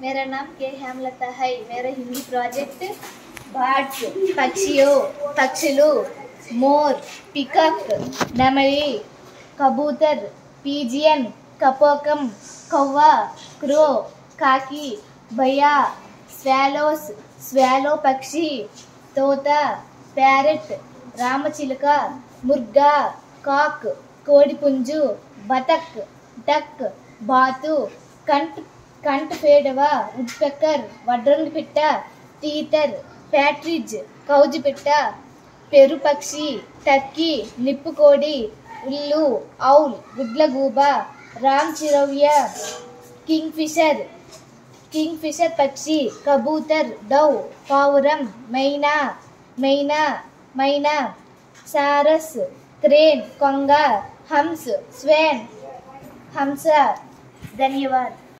मेरा नाम के हेमलता है। मेरा हिंदी प्रोजेक्ट बर्ड्स पक्षियों पक्षुलु मोर पिकक नमली कबूतर पीजियन कपोकम कौवा क्रो काकी भैया स्वैलोस स्वैलो पक्षी तोता पैरट रामचिलक मुर्गा काक कोडिपुंजु बतक डक बातु कंट कंट फेडवा वुडपेकर वड्रंगी पिट्ट टीटर पैट्रिज कौजु पिट्ट पेरु पक्षी टर्की निप्पुकोडी उल्लू औल गुड्लगूब रामचिरव्य किंगफिशर पक्षी कबूतर डव पावुरम मैना मैना मैना सारस क्रेन కొంగ हंस स्वैन हंस। धन्यवाद।